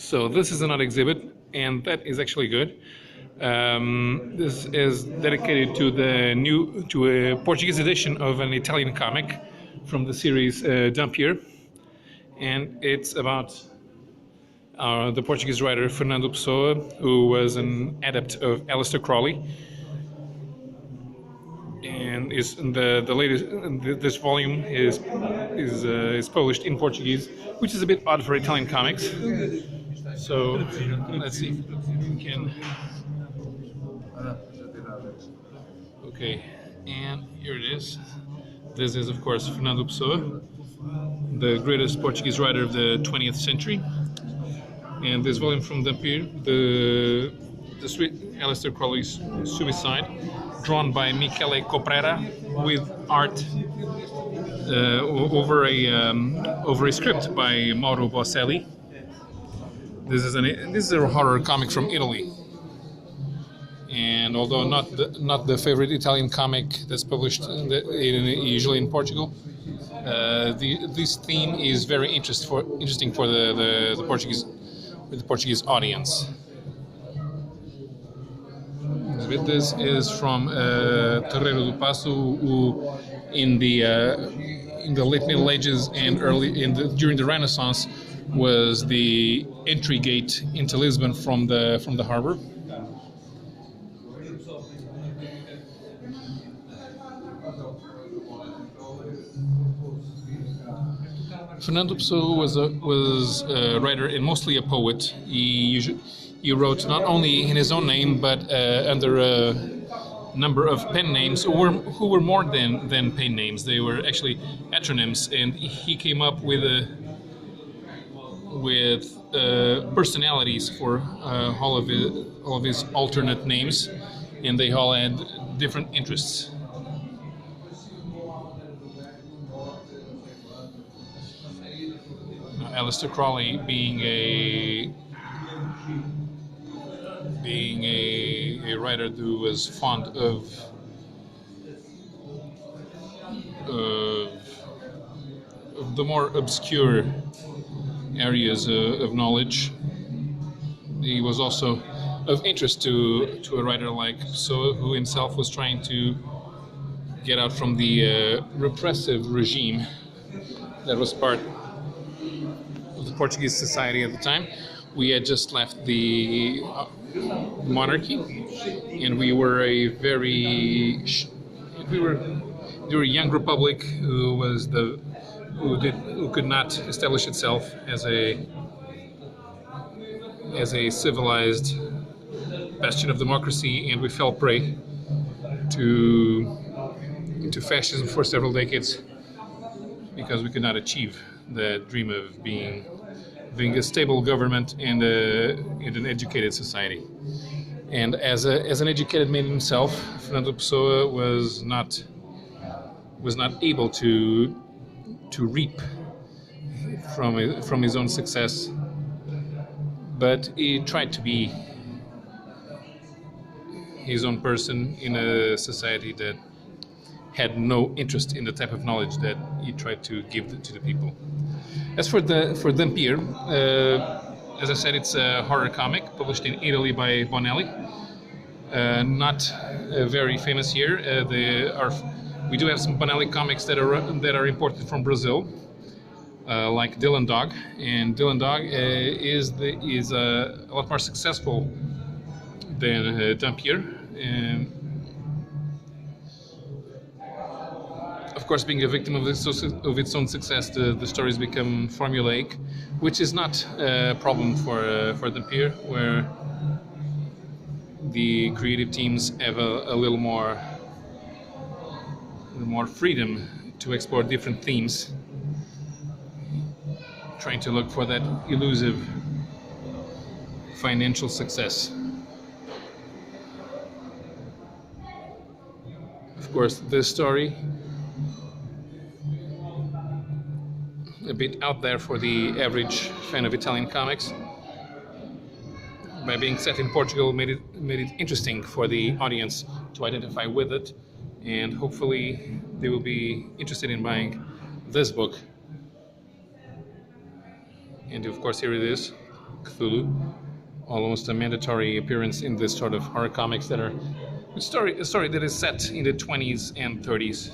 So this is another exhibit, and that is actually good. This is dedicated to a Portuguese edition of an Italian comic from the series Dampyr, and it's about the Portuguese writer Fernando Pessoa, who was an adept of Aleister Crawley, and is the latest. This volume is published in Portuguese, which is a bit odd for Italian comics. So let's see if we can. Okay, and here it is. This is, of course, Fernando Pessoa, the greatest Portuguese writer of the 20th century. And this volume from Dampyr, the Aleister Crawley's Suicide, drawn by Michele Coprera with art over a script by Mauro Bocelli. This is a horror comic from Italy. And although not the favorite Italian comic that's published usually in Portugal, this theme is very interesting for the Portuguese audience. This is from Terreiro do Passo, who in the late Middle Ages and during the Renaissance was the entry gate into Lisbon from the harbor. Fernando Pessoa was a writer and mostly a poet. He wrote not only in his own name, but under a number of pen names who were more than pen names. They were actually heteronyms, and he came up with personalities for all of his alternate names, and they all had different interests. Aleister Crawley being a writer who was fond of the more obscure areas of knowledge. He was also of interest to a writer like Pessoa, who himself was trying to get out from the repressive regime that was part of the Portuguese society at the time. We had just left the monarchy, and we were a young republic who could not establish itself as a civilized bastion of democracy, and we fell prey to fascism for several decades because we could not achieve the dream of being a stable government and an educated society. And as an educated man himself, Fernando Pessoa was not able to reap from his own success, but he tried to be his own person in a society that had no interest in the type of knowledge that he tried to give to the people. As for Dampyr, as I said, it's a horror comic published in Italy by Bonelli. Not very famous here. We do have some Bonelli comics that are imported from Brazil, like Dylan Dog, and Dylan Dog is a lot more successful than Dampyr. Of course, being a victim of its own success, the stories become formulaic, which is not a problem for Dampyr, where the creative teams have a little more freedom to explore different themes, trying to look for that elusive financial success. Of course, this story, a bit out there for the average fan of Italian comics, by being set in Portugal, made it interesting for the audience to identify with it, and hopefully they will be interested in buying this book. And of course, here it is. Cthulhu, almost a mandatory appearance in this sort of horror comics that are a story that is set in the 20s and 30s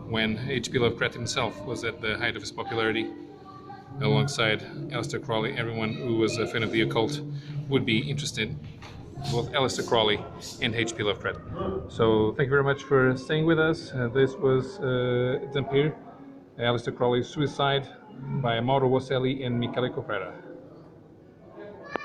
when H.P. Lovecraft himself was at the height of his popularity. Alongside Aleister Crawley, everyone who was a fan of the occult would be interested in both Aleister Crawley and H.P. Lovecraft. So thank you very much for staying with us. This was Dampyr, Aleister Crawley's Suicide by AmadoraBD and Michele Coprera.